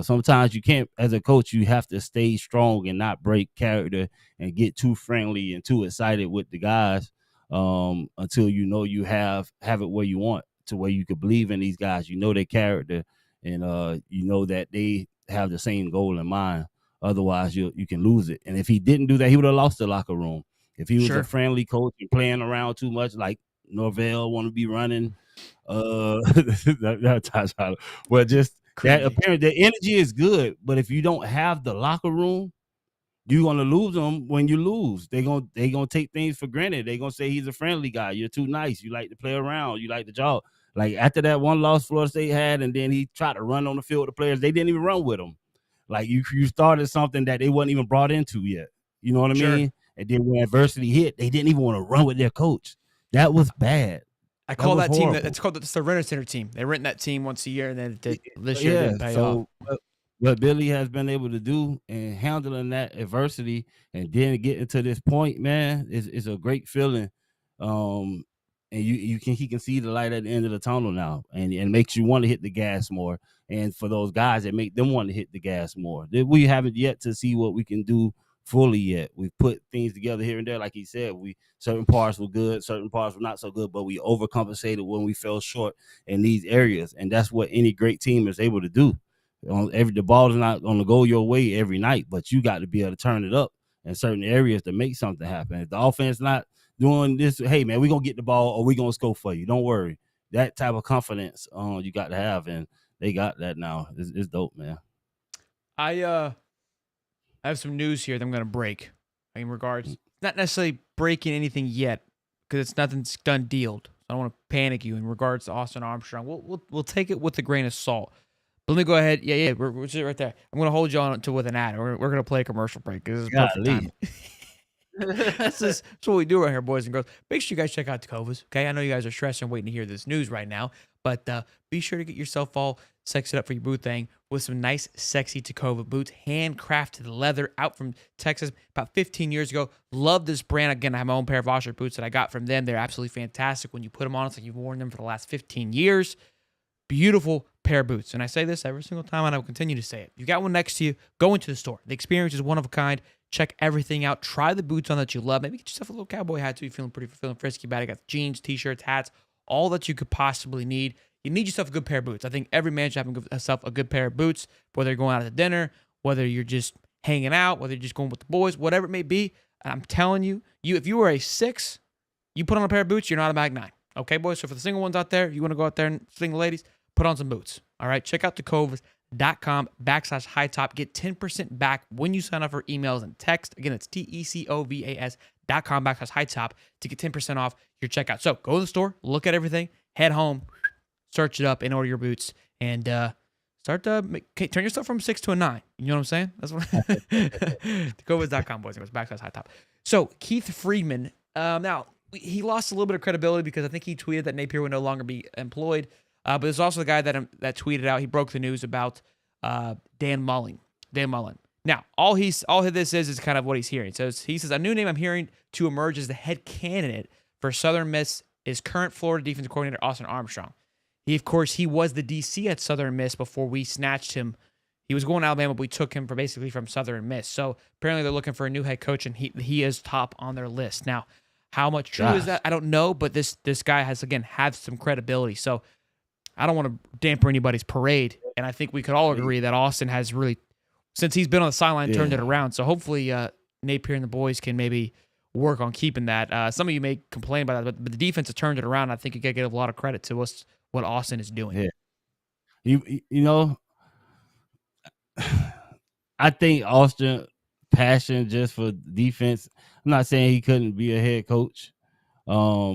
Sometimes you can't, as a coach, you have to stay strong and not break character and get too friendly and too excited with the guys until you have it where you want, to where you could believe in these guys, their character, and that they have the same goal in mind. Otherwise, you can lose it. And if he didn't do that, he would have lost the locker room. If he was a friendly coach and playing around too much, like Norvell want to be running, well, just that apparent the energy is good, but if you don't have the locker room, you're gonna lose them when you lose. They gonna take things for granted. They gonna say he's a friendly guy. You're too nice. You like to play around. You like to jog. Like after that one loss Florida State had, and then he tried to run on the field with the players. They didn't even run with him. Like you started something that they wasn't even brought into yet. You know what I mean? And then when adversity hit, they didn't even want to run with their coach. That was bad. I call that team. It's called the Renter Center team. They rent that team once a year, and then this year didn't pay off. What Billy has been able to do and handling that adversity and then getting to this point, man, is a great feeling. And he can see the light at the end of the tunnel now, and it makes you want to hit the gas more. And for those guys, that make them want to hit the gas more. We haven't yet to see what we can do fully yet. We've put things together here and there, like he said. Certain parts were good, certain parts were not so good, but we overcompensated when we fell short in these areas, and that's what any great team is able to do. The ball is not going to go your way every night, but you got to be able to turn it up in certain areas to make something happen. If the offense not doing this, hey man, we're gonna get the ball or we're gonna score for you. Don't worry. That type of confidence you got to have, and they got that now. It's dope, man. I have some news here that I'm gonna break in regards, not necessarily breaking anything yet, because it's nothing's done dealed. I don't want to panic you in regards to Austin Armstrong. We'll take it with a grain of salt. But let me go ahead. Yeah, we're sitting right there. I'm going to hold you on to with an ad. We're going to play a commercial break. This is perfect time. That's what we do right here, boys and girls. Make sure you guys check out Tecovas, okay? I know you guys are stressed and waiting to hear this news right now, but be sure to get yourself all sexed up for your boot thing with some nice, sexy Tecova boots, handcrafted leather out from Texas about 15 years ago. Love this brand. Again, I have my own pair of Oshler boots that I got from them. They're absolutely fantastic. When you put them on, it's like you've worn them for the last 15 years. Beautiful pair of boots. And I say this every single time, and I will continue to say it. You got one next to you, go into the store. The experience is one of a kind. Check everything out. Try the boots on that you love. Maybe get yourself a little cowboy hat too. You're feeling frisky about it. Got jeans, t-shirts, hats, all that you could possibly need. You need yourself a good pair of boots. I think every man should have himself a good pair of boots, whether you're going out to dinner, whether you're just hanging out, whether you're just going with the boys, whatever it may be. I'm telling you, if you were a 6, you put on a pair of boots, you're not a mag 9. Okay, boys? So for the single ones out there, you want to go out there and single ladies, put on some boots. All right? Check out Tecovas.com/high top. Get 10% back when you sign up for emails and text. Again, it's Tecovas.com/high top to get 10% off your checkout. So go to the store, look at everything, head home, search it up, and order your boots, and start to turn yourself from 6 to a 9. You know what I'm saying? That's what Tecovas.com, boys. It goes /high top. So Keith Friedman, now he lost a little bit of credibility because I think he tweeted that Napier would no longer be employed. But there's also the guy that tweeted out. He broke the news about Dan Mullen. Now, all this is kind of what he's hearing. So he says, a new name I'm hearing to emerge as the head candidate for Southern Miss is current Florida defensive coordinator Austin Armstrong. He was the DC at Southern Miss before we snatched him. He was going to Alabama, but we took him from Southern Miss. So apparently they're looking for a new head coach, and he is top on their list. Now, how much true is that? I don't know, but this guy has, again, had some credibility. So I don't want to damper anybody's parade, and I think we could all agree that Austin has really, since he's been on the sideline, turned it around. So hopefully Napier and the boys can maybe work on keeping that. Some of you may complain about that, but the defense has turned it around. I think you got to give a lot of credit to us, what Austin is doing. Yeah. You know, I think Austin passion just for defense. I'm not saying he couldn't be a head coach. But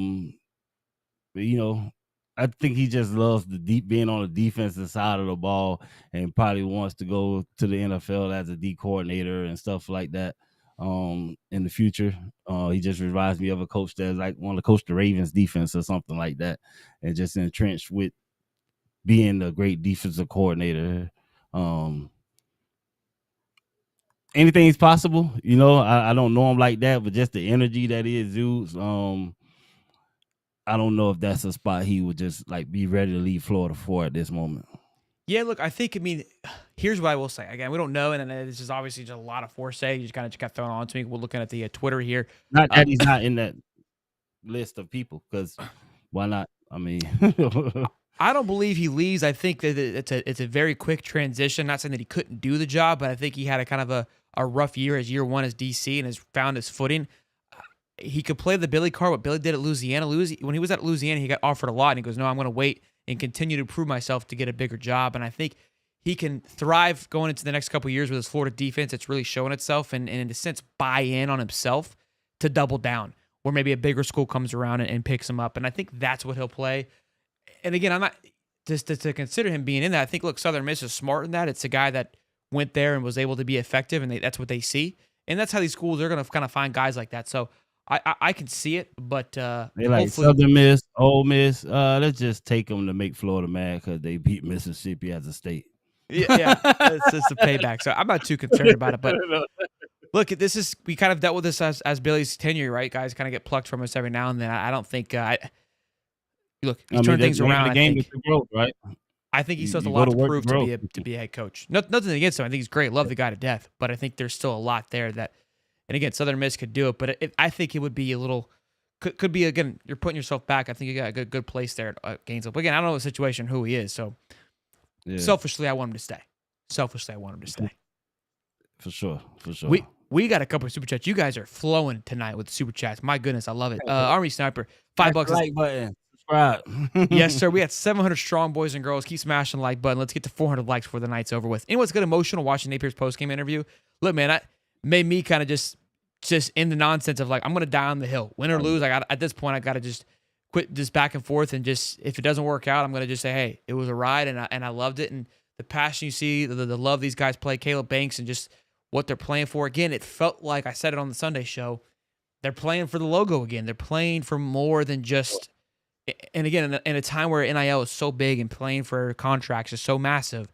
I think he just loves being on the defensive side of the ball, and probably wants to go to the NFL as a D coordinator and stuff like that in the future. He just reminds me of a coach that's like want to coach the Ravens defense or something like that, and just entrenched with being a great defensive coordinator. Anything's possible, I don't know him like that, but just the energy that he exudes, I don't know if that's a spot he would just like be ready to leave Florida for at this moment. Yeah, look, here's what I will say. Again, we don't know, and this is obviously just a lot of foresight. You just kind of got thrown on to me. We're looking at the Twitter here. Not that he's not in that list of people, because why not? I mean, I don't believe he leaves. I think that it's a very quick transition. Not saying that he couldn't do the job, but I think he had a kind of a rough year as year one as DC and has found his footing. He could play the Billy card, what Billy did at Louisiana. When he was at Louisiana, he got offered a lot, and he goes, no, I'm going to wait and continue to prove myself to get a bigger job. And I think he can thrive going into the next couple of years with his Florida defense. It's really showing itself, and in a sense, buy in on himself to double down, where maybe a bigger school comes around and picks him up. And I think that's what he'll play. And again, I'm not just to consider him being in that. I think, look, Southern Miss is smart in that. It's a guy that went there and was able to be effective, and that's what they see. And that's how these schools are going to kind of find guys like that. So I can see it, but they like Southern Miss, Ole Miss. Let's just take them to make Florida mad because they beat Mississippi as a state. Yeah, it's just a payback. So I'm not too concerned about it. But look, we kind of dealt with this as Billy's tenure, right? Guys kind of get plucked from us every now and then. I don't think. Look, he's turned things around. The game is the growth, right? I think he still has a lot to prove to be a head coach. Nothing against him. I think he's great. Love the guy to death. But I think there's still a lot there that. And again, Southern Miss could do it, but I think it would be a little, could be, again, you're putting yourself back. I think you got a good place there at Gainesville. But again, I don't know the situation, who he is. So selfishly, I want him to stay. For sure. We got a couple of super chats. You guys are flowing tonight with the super chats. My goodness, I love it. Army Sniper, $5. Like button. Subscribe. Yes, sir. We got 700 strong boys and girls. Keep smashing the like button. Let's get to 400 likes before the night's over with. Anyone get emotional watching Napier's post-game interview? Look, man, made me kind of just in the nonsense of like, I'm going to die on the hill. Win or lose, at this point, I got to just quit this back and forth, and just, if it doesn't work out, I'm going to just say, hey, it was a ride, and I loved it. And the passion you see, the love these guys play, Caleb Banks, and just what they're playing for. Again, it felt like, I said it on the Sunday show, they're playing for the logo again. They're playing for more than just, and again, in a time where NIL is so big and playing for contracts is so massive,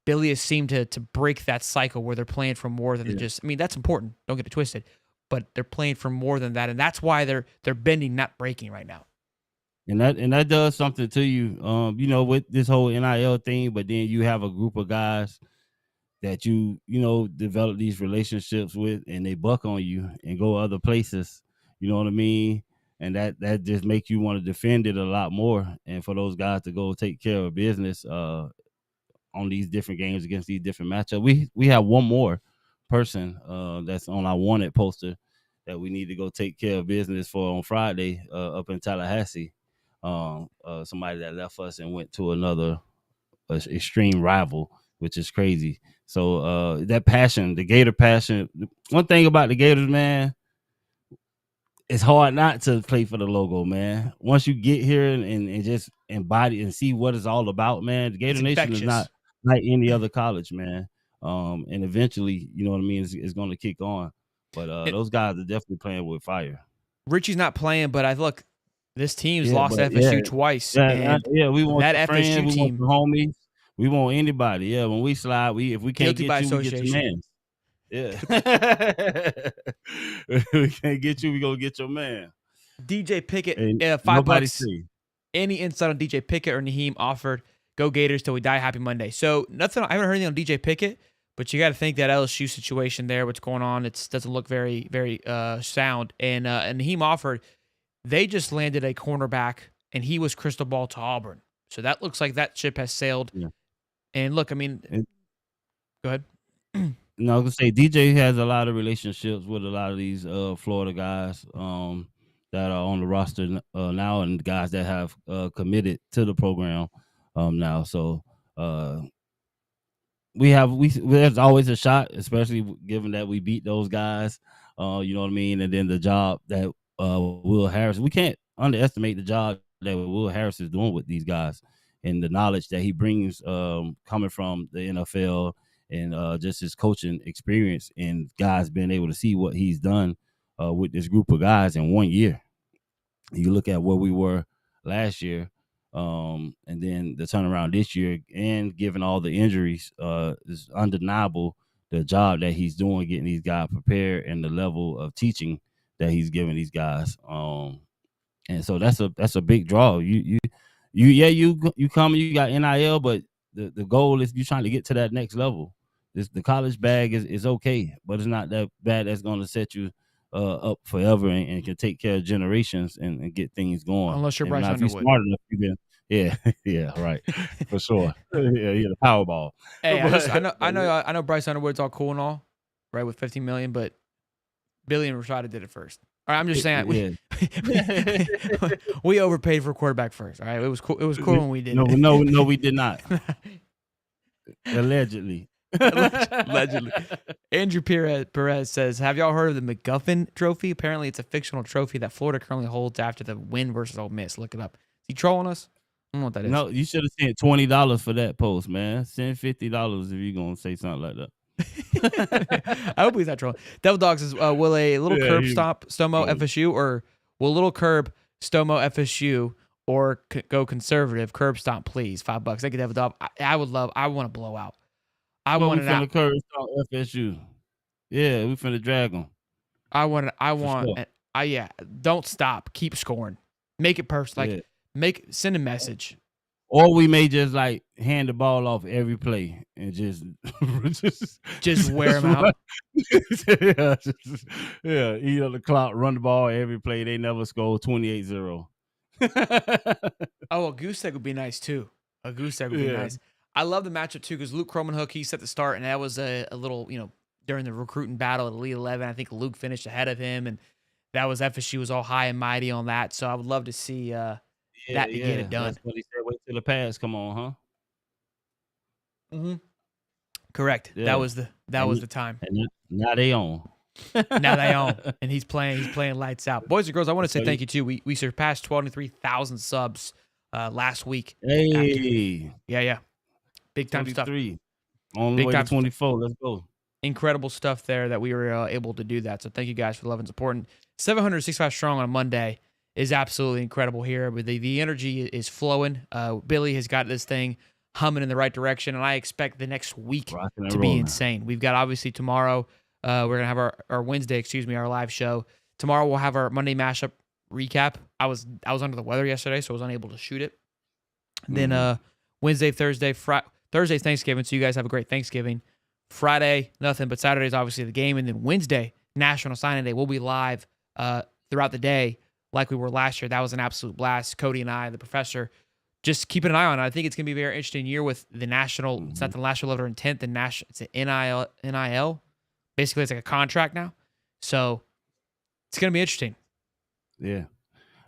Billy has seemed to break that cycle where they're playing for more than just. I mean, that's important. Don't get it twisted, but they're playing for more than that, and that's why they're bending, not breaking right now. And that does something to you, with this whole NIL thing. But then you have a group of guys that develop these relationships with, and they buck on you and go other places. You know what I mean? And that just makes you want to defend it a lot more. And for those guys to go take care of business on these different games against these different matchups. We have one more person that's on our wanted poster that we need to go take care of business for on Friday up in Tallahassee. Somebody that left us and went to another extreme rival, which is crazy. So that passion, the Gator passion. One thing about the Gators, man, it's hard not to play for the logo, man. Once you get here and just embody and see what it's all about, man, the Gator Nation is not like any other college, man. And eventually, you know what I mean, it's going to kick on. But those guys are definitely playing with fire. Richie's not playing, but look, this team's lost FSU twice. We want that friends, FSU team. We want the homies. We want anybody. Yeah, when we slide, if we can't get you, we get your man. Yeah. We can't get you, we gonna get your man. DJ Pickett, $5. Any insight on DJ Pickett or Naheem offered? Go Gators till we die. Happy Monday. So nothing. I haven't heard anything on DJ Pickett, but you got to think that LSU situation there, what's going on, it doesn't look very, very sound. And Naheem offered, they just landed a cornerback, and he was crystal ball to Auburn. So that looks like that ship has sailed. Yeah. And look, I mean, go ahead. No, I was gonna say DJ has a lot of relationships with a lot of these Florida guys that are on the roster now, and guys that have committed to the program now. So there's always a shot, especially given that we beat those guys. You know what I mean? And then the job that Will Harris, we can't underestimate the job that Will Harris is doing with these guys and the knowledge that he brings coming from the NFL and just his coaching experience and guys being able to see what he's done with this group of guys in 1 year. You look at where we were last year and then the turnaround this year, and given all the injuries, it's undeniable the job that he's doing getting these guys prepared and the level of teaching that he's giving these guys. And so that's a big draw. You come and you got NIL, but the goal is you trying to get to that next level. The college bag is okay, but it's not that bad that's going to set you up forever and can take care of generations and get things going. Unless you're Bryce Underwood. If you're smart enough, you can. Yeah, right, for sure. Yeah, the Powerball. Hey, I know Bryce Underwood's all cool and all, right, with $15 million, but Billy and Rashada did it first. All right, I'm just saying we overpaid for a quarterback first. All right, it was cool. It was cool when we did. No, we did not. Allegedly. Allegedly. Andrew Perez says, have y'all heard of the McGuffin Trophy? Apparently, it's a fictional trophy that Florida currently holds after the win versus Ole Miss. Look it up. Is he trolling us? I don't know what that is. No, you should have sent $20 for that post, man. Send $50 if you're going to say something like that. I hope he's not trolling. Devil Dog says, will a little curb stop Stomo FSU, or will little curb Stomo FSU, or go conservative curb stop, please? $5. Thank you, Devil Dog. I want to blow out. I want it out. Curb stop FSU. Yeah, we finna drag them. Don't stop. Keep scoring. Make it personal. Send a message. Or we may just hand the ball off every play and just wear them out. Eat up the clock, run the ball every play. They never score 28-0. A goose egg would be nice too. A goose egg would be nice. I love the matchup too because Luke Cromanhook, he set the start, and that was a little, during the recruiting battle at Elite 11. I think Luke finished ahead of him, and that was FSU was all high and mighty on that. So I would love to see that to get it done. That's what he said. Wait till the pass come on, huh? Mm-hmm. Correct. Yeah. That was the time. And now they on. Now they on, and he's playing lights out. Boys and girls, I want to say thank you too. We surpassed 23,000 subs last week. Hey, yeah, big time stuff. On the way to 24. Let's go. Incredible stuff there that we were able to do that. So thank you guys for the love and support. 765 strong on a Monday is absolutely incredible here. But the energy is flowing. Billy has got this thing humming in the right direction, and I expect the next week to be insane. We've got obviously tomorrow. We're gonna have our Wednesday, our live show. Tomorrow we'll have our Monday mashup recap. I was under the weather yesterday, so I was unable to shoot it. Then Wednesday, Thursday, Thursday's Thanksgiving, so you guys have a great Thanksgiving. Friday, nothing, but Saturday's obviously the game, and then Wednesday, National Signing Day. We'll be live throughout the day like we were last year. That was an absolute blast. Cody and I, the professor, just keeping an eye on it. I think it's going to be a very interesting year with the national. It's not the national level intent. It's an NIL. Basically, it's like a contract now. So it's going to be interesting. Yeah.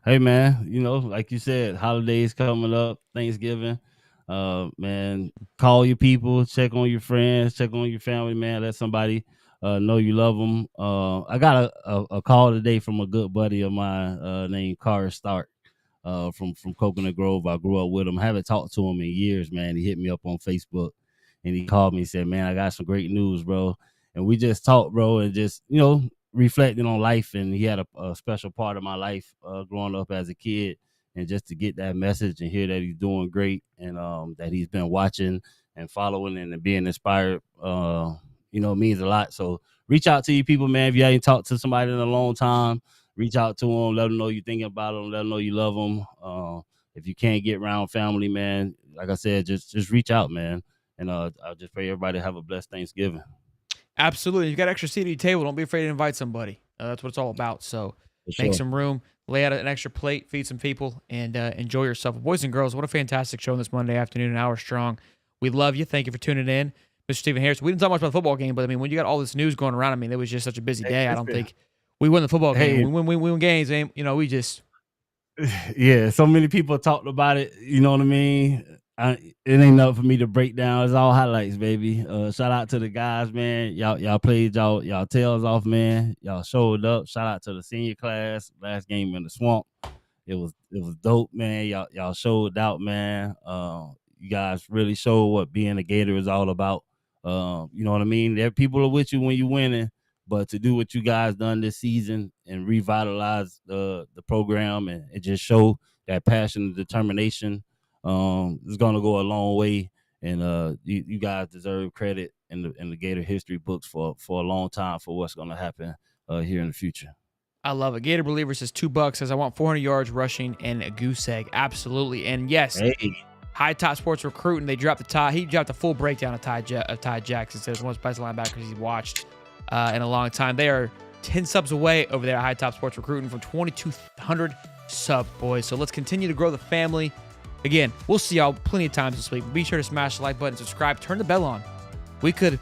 Hey, man, like you said, holidays coming up, Thanksgiving. Man, call your people, check on your friends, check on your family, man. Let somebody know you love them. I got a call today from a good buddy of mine named Carr Stark from Coconut Grove. I grew up with him. I haven't talked to him in years, man. He hit me up on Facebook, and he called me and said, man, I got some great news, bro. And we just talked, bro, and just, reflecting on life. And he had a special part of my life growing up as a kid. And just to get that message and hear that he's doing great and that he's been watching and following and being inspired, means a lot. So reach out to you people, man. If you haven't talked to somebody in a long time, reach out to them, let them know you're thinking about them, let them know you love them. If you can't get around family, man, like I said, just reach out, man. And I'll just pray everybody have a blessed Thanksgiving. Absolutely. If you got extra seat at your table, don't be afraid to invite somebody. That's what it's all about. So make some room, lay out an extra plate, feed some people, and enjoy yourself. Boys and girls, what a fantastic show this Monday afternoon, an hour strong. We love you. Thank you for tuning in. Mr. Stephen Harris, we didn't talk much about the football game, but, I mean, when you got all this news going around, I mean, it was just such a busy day. I don't think we win the football game. We win games, and, we just. Yeah, so many people talked about it, you know what I mean? It ain't nothing for me to break down. It's all highlights, baby. Shout out to the guys, man. Y'all played y'all tails off, man. Y'all showed up. Shout out to the senior class. Last game in the swamp. It was dope, man. Y'all showed out, man. You guys really showed what being a Gator is all about. You know what I mean? There people are with you when you're winning, but to do what you guys done this season and revitalize the program and just show that passion and determination. It's gonna go a long way, and you guys deserve credit in the Gator history books for a long time for what's gonna happen here in the future. I love it. Gator Believer says $2 says I want 400 yards rushing and a goose egg. Absolutely, and yes, High Top Sports Recruiting. They dropped the tie. He dropped a full breakdown of Ty Jackson. Says one of the best linebackers he's watched in a long time. They are 10 subs away over there at High Top Sports Recruiting from 2,200 subs, boys. So let's continue to grow the family. Again, we'll see y'all plenty of times this week. Be sure to smash the like button, subscribe, turn the bell on. The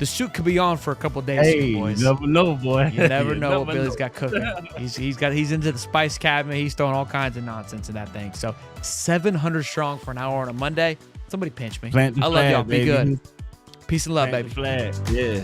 suit could be on for a couple of days, boys. You never know, boy. You never know what Billy's got cooking. He's into the spice cabinet. He's throwing all kinds of nonsense in that thing. So 700 strong for an hour on a Monday. Somebody pinch me. I love y'all. Be good. Peace and love, baby. Flag. Yeah.